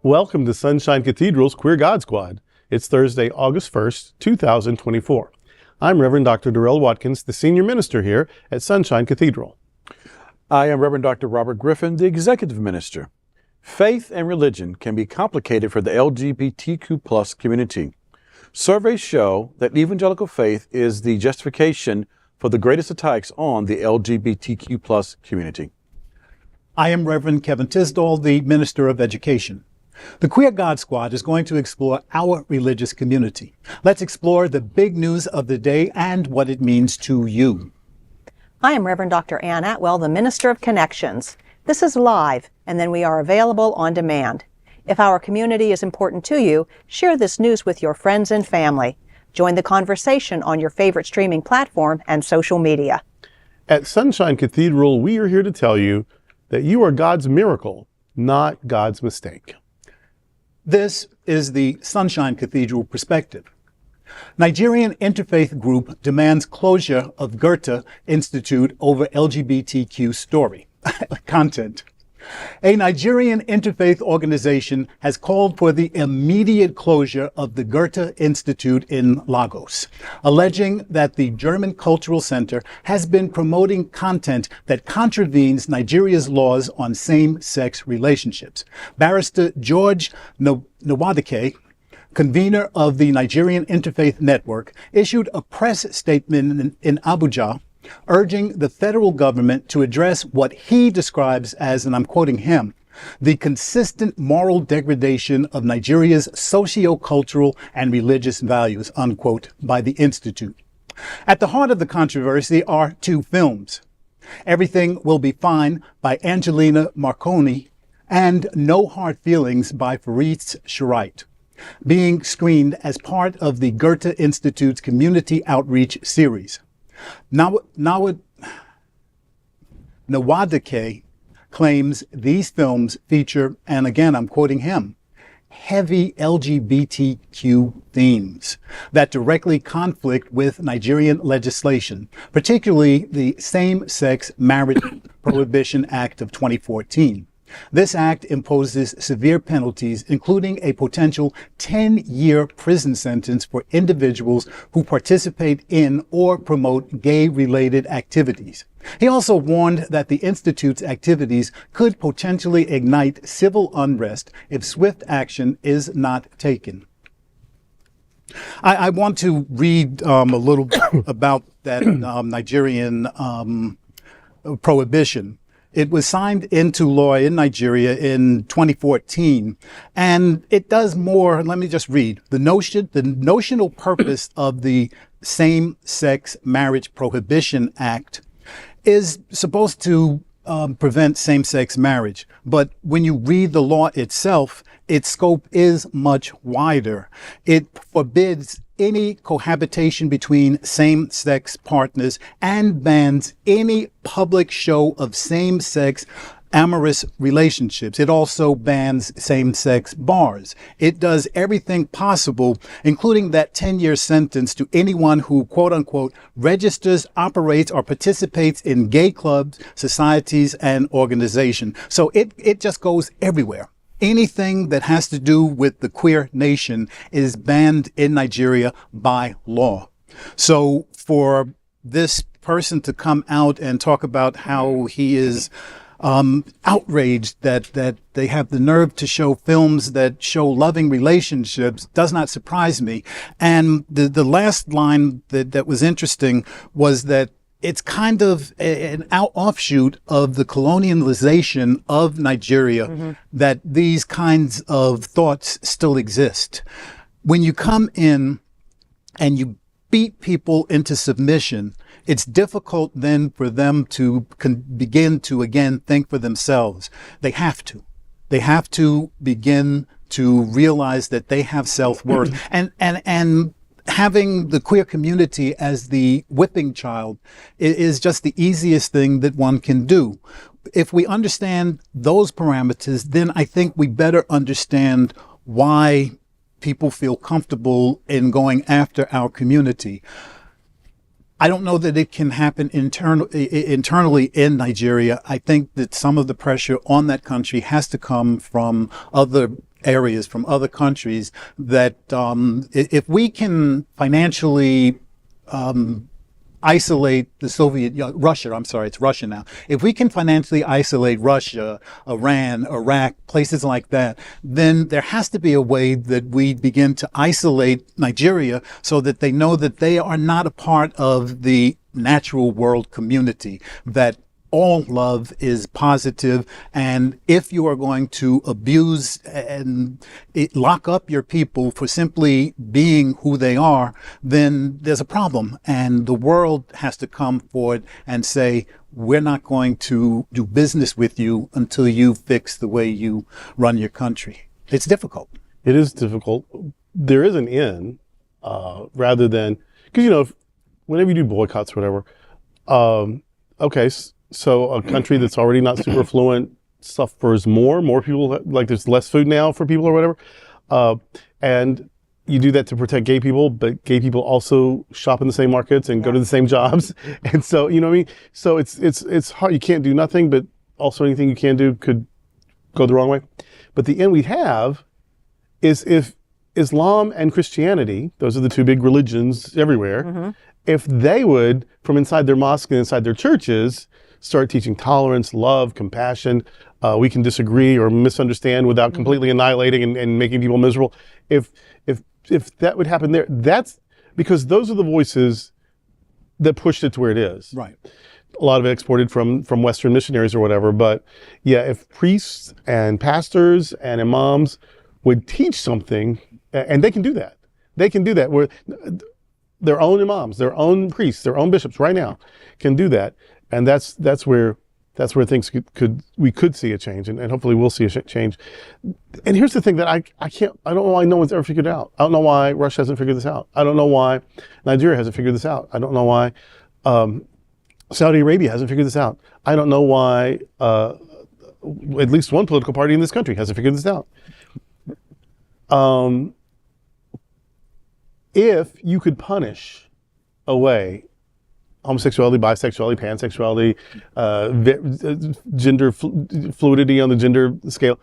Welcome to Sunshine Cathedral's Queer God Squad. It's Thursday, August 1st, 2024. I'm Reverend Dr. Darrell Watkins, the senior minister here at Sunshine Cathedral. I am Reverend Dr. Robert Griffin, the executive minister. Faith and religion can be complicated for the LGBTQ+ community. Surveys show that evangelical faith is the justification for the greatest attacks on the LGBTQ+ community. I am Reverend Kevin Tisdall, the Minister of Education. The Queer God Squad is going to explore our religious community. Let's explore the big news of the day and what it means to you. I am Reverend Dr. Ann Atwell, the Minister of Connections. This is live, and then we are available on demand. If our community is important to you, share this news with your friends and family. Join the conversation on your favorite streaming platform and social media. At Sunshine Cathedral, we are here to tell you that you are God's miracle, not God's mistake. This is the Sunshine Cathedral perspective. Nigerian Interfaith group demands closure of Goethe Institute over LGBTQ story content. A Nigerian Interfaith organization has called for the immediate closure of the Ger-ta Institute in Lagos, alleging that the German Cultural Center has been promoting content that contravenes Nigeria's laws on same-sex relationships. Barrister George Nwadike, convener of the Nigerian Interfaith Network, issued a press statement in Abuja urging the federal government to address what he describes as, and I'm quoting him, the consistent moral degradation of Nigeria's socio-cultural and religious values, unquote, by the Institute. At the heart of the controversy are two films, Everything Will Be Fine by Angelina Maccarone and No Hard Feelings by Faraz Shariat, being screened as part of the Goethe Institute's community outreach series. Nwadike claims these films feature, and again I'm quoting him, heavy LGBTQ themes that directly conflict with Nigerian legislation, particularly the Same-Sex Marriage Prohibition Act of 2014. This act imposes severe penalties, including a potential 10-year prison sentence for individuals who participate in or promote gay-related activities. He also warned that the Institute's activities could potentially ignite civil unrest if swift action is not taken. I want to read a little about that Nigerian prohibition. It was signed into law in Nigeria in 2014, and it does more. Let me just read. The notional purpose of the Same-Sex Marriage Prohibition Act is supposed to prevent same-sex marriage. But when you read the law itself, its scope is much wider. It forbids any cohabitation between same-sex partners and bans any public show of same-sex amorous relationships. It also bans same-sex bars. It does everything possible, including that 10-year sentence to anyone who, quote unquote, registers, operates, or participates in gay clubs, societies, and organizations. So it just goes everywhere. Anything that has to do with the queer nation is banned in Nigeria by law. So for this person to come out and talk about how he is outraged that they have the nerve to show films that show loving relationships does not surprise me. And the last line that was interesting was that it's kind of an offshoot of the colonialization of Nigeria, that these kinds of thoughts still exist. When you come in and you beat people into submission, it's difficult then for them to begin to again think for themselves. They have to. They have to begin to realize that they have self-worth. And having the queer community as the whipping child is just the easiest thing that one can do. If we understand those parameters, then I think we better understand why people feel comfortable in going after our community. I don't know that it can happen internally in Nigeria. I think that some of the pressure on that country has to come from other areas, from other countries, that if we can financially isolate the Russia, I'm sorry, it's Russia now. If we can financially isolate Russia, Iran, Iraq, places like that, then there has to be a way that we begin to isolate Nigeria so that they know that they are not a part of the natural world community, that all love is positive, and if you are going to abuse and lock up your people for simply being who they are, then there's a problem, and the world has to come forward and say, we're not going to do business with you until you fix the way you run your country. It's difficult. It is difficult. There is an end, rather than, because whenever you do boycotts or whatever, okay. So a country that's already not super fluent suffers more people, like there's less food now for people or whatever. And you do that to protect gay people, but gay people also shop in the same markets and go to the same jobs. And so, you know what I mean? So it's hard. You can't do nothing, but also anything you can do could go the wrong way. But the end we have is if Islam and Christianity, those are the two big religions everywhere, if they would, from inside their mosques and inside their churches, start teaching tolerance, love, compassion. We can disagree or misunderstand without completely annihilating and making people miserable. If that would happen there, that's because those are the voices that pushed it to where it is. Right. A lot of it exported from Western missionaries or whatever. But yeah, if priests and pastors and imams would teach something, and they can do that. They can do that. Where their own imams, their own priests, their own bishops right now can do that. And that's where things we could see a change, and hopefully we'll see a change. And here's the thing that I don't know why no one's ever figured it out. I don't know why Russia hasn't figured this out. I don't know why Nigeria hasn't figured this out. I don't know why Saudi Arabia hasn't figured this out. I don't know why at least one political party in this country hasn't figured this out. If you could punish away homosexuality, bisexuality, pansexuality, gender fluidity on the gender scale,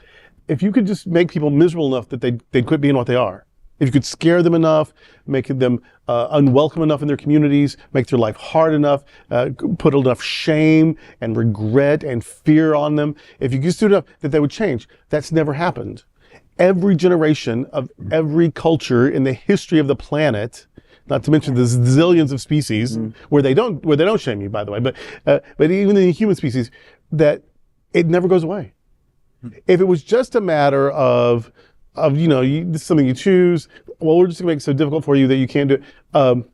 if you could just make people miserable enough that they'd quit being what they are, if you could scare them enough, make them unwelcome enough in their communities, make their life hard enough, put enough shame and regret and fear on them, if you just do enough that they would change. That's never happened. Every generation of every culture in the history of the planet, not to mention the zillions of species where they don't shame you, by the way, but even in the human species, that it never goes away. If it was just a matter of this is something you choose, well, we're just gonna make it so difficult for you that you can't do it.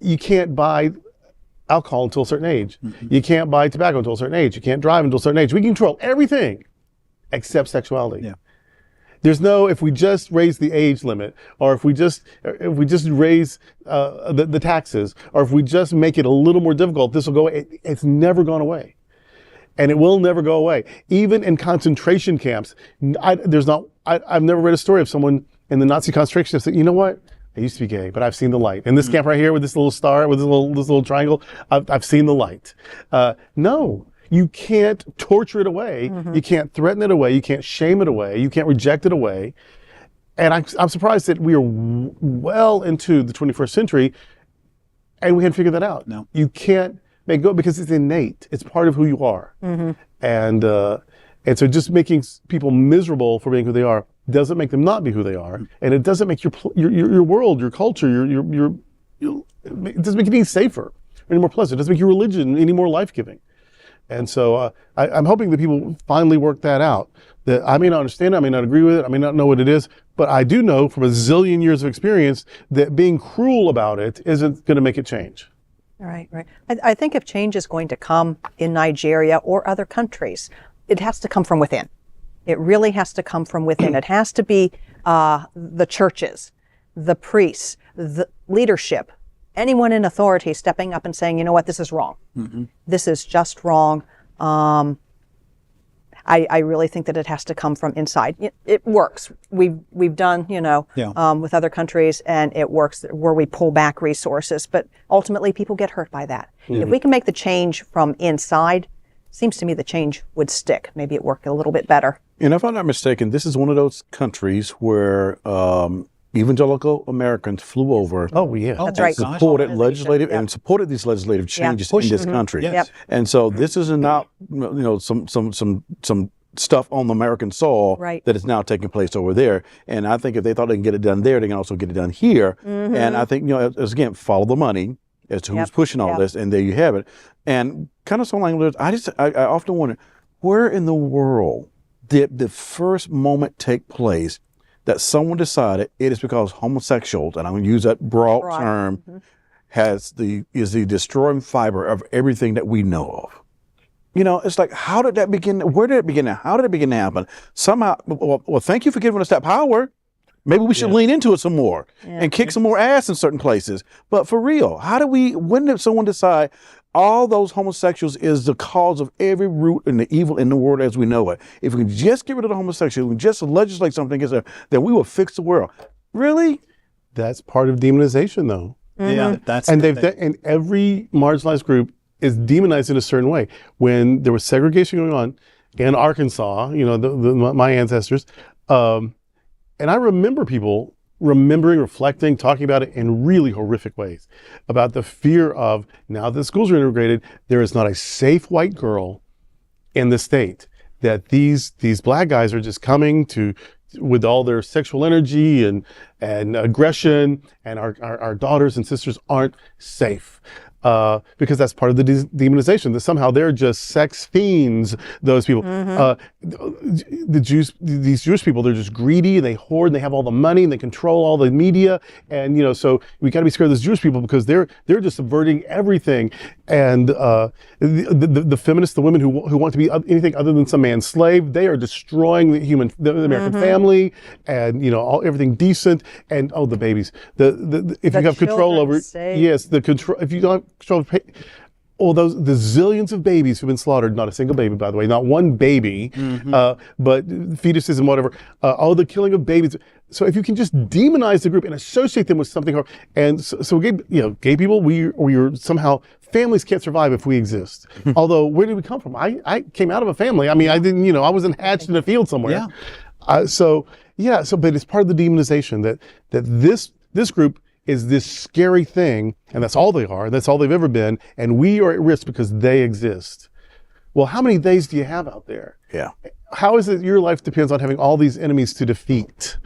You can't buy alcohol until a certain age. You can't buy tobacco until a certain age. You can't drive until a certain age. We can control everything except sexuality. Yeah. There's no, if we just raise the age limit, or if we just raise the taxes, or if we just make it a little more difficult, this will go away. It's never gone away. And it will never go away. Even in concentration camps, I've never read a story of someone in the Nazi concentration camp saying, you know what? I used to be gay, but I've seen the light. In this camp right here with this little star, with this little triangle, I've seen the light. No. You can't torture it away. You can't threaten it away. You can't shame it away. You can't reject it away. And I'm surprised that we are well into the 21st century and we haven't figured that out. No. You can't make it go because it's innate. It's part of who you are. And so just making people miserable for being who they are doesn't make them not be who they are. And it doesn't make your world, your culture, it doesn't make it any safer, any more pleasant. It doesn't make your religion any more life-giving. And so I'm hoping that people finally work that out. That I may not understand it, I may not agree with it, I may not know what it is, but I do know from a zillion years of experience that being cruel about it isn't going to make it change. Right. I think if change is going to come in Nigeria or other countries, it has to come from within. It really has to come from within. It has to be the churches, the priests, the leadership, anyone in authority stepping up and saying, you know what, this is wrong. This is just wrong. I really think that it has to come from inside. It works. We've done, with other countries, and it works where we pull back resources, but ultimately people get hurt by that. If we can make the change from inside, seems to me the change would stick. Maybe it worked a little bit better. And if I'm not mistaken, this is one of those countries where evangelical Americans flew over. Oh, yeah. That's right. Supported Yep. legislative and supported these legislative changes in this country. Yes. Yep. And so this is not, some stuff on the American soil Right. that is now taking place over there. And I think if they thought they can get it done there, they can also get it done here. And I think, as again, follow the money as to who's Yep. pushing all Yep. this, and there you have it. And kind of something like this, I often wonder, where in the world did the first moment take place that someone decided it is because homosexuals, and I'm going to use that broad term, is the destroying fiber of everything that we know of? It's like, how did that begin? Where did it begin? How did it begin to happen? Somehow, well, thank you for giving us that power. Maybe we should lean into it some more and kick some more ass in certain places. But for real, when did someone decide all those homosexuals is the cause of every root and the evil in the world as we know it? If we can just get rid of the homosexuals, we just legislate something against them, then we will fix the world. Really? That's part of demonization, though. Yeah, that's And the they've thing. and every marginalized group is demonized in a certain way. When there was segregation going on in Arkansas, my ancestors, and I remember people remembering, reflecting, talking about it in really horrific ways about the fear of, now that schools are integrated, there is not a safe white girl in the state, that these black guys are just coming to with all their sexual energy and aggression, and our daughters and sisters aren't safe. Because that's part of the demonization, that somehow they're just sex fiends, those people. These Jewish people, they're just greedy, and they hoard, and they have all the money, and they control all the media. And, so we got to be scared of those Jewish people because they're just subverting everything. And the feminists, the women who want to be anything other than some man's slave, they are destroying the American family, and, everything decent. And, the babies. If you have control over, yes, the control, if you don't have control of, the zillions of babies who've been slaughtered, not a single baby, by the way, not one baby, but fetuses and whatever, all the killing of babies. So if you can just demonize the group and associate them with something horrible, and so gay people, we are somehow, families can't survive if we exist. Although, where did we come from? I came out of a family. I mean, I didn't, I wasn't hatched in a field somewhere. But it's part of the demonization that this group is this scary thing, and that's all they are, that's all they've ever been, and we are at risk because they exist. Well, how many days do you have out there? Yeah. How is it your life depends on having all these enemies to defeat?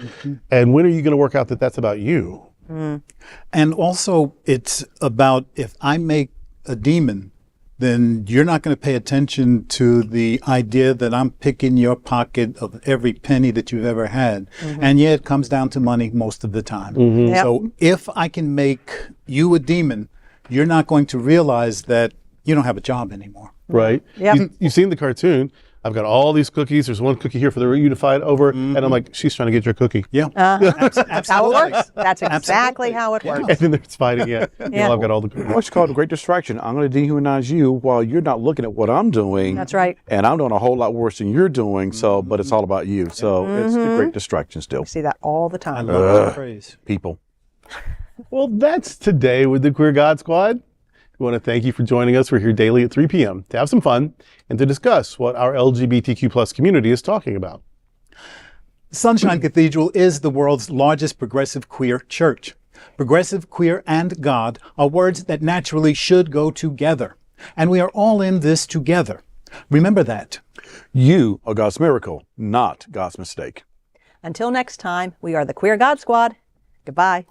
And when are you going to work out that that's about you? And also, it's about, if I make a demon, then you're not going to pay attention to the idea that I'm picking your pocket of every penny that you've ever had. And yeah, it comes down to money most of the time. Yep. So if I can make you a demon, you're not going to realize that you don't have a job anymore. Right? Yep. You've seen the cartoon. I've got all these cookies. There's one cookie here for the reunified over. And I'm like, she's trying to get your cookie. Yeah. That's how it works. That's exactly how it works. And then there's fighting it. Yeah. I've got all the cookies. What's called a great distraction. I'm going to dehumanize you while you're not looking at what I'm doing. That's right. And I'm doing a whole lot worse than you're doing. So, but it's all about you. So it's a great distraction still. I see that all the I time. love that phrase. People. Well, that's today with the Queer God Squad. We want to thank you for joining us. We're here daily at 3 p.m. to have some fun and to discuss what our LGBTQ plus community is talking about. Sunshine Cathedral is the world's largest progressive queer church. Progressive, queer, and God are words that naturally should go together. And we are all in this together. Remember that. You are God's miracle, not God's mistake. Until next time, we are the Queer God Squad. Goodbye.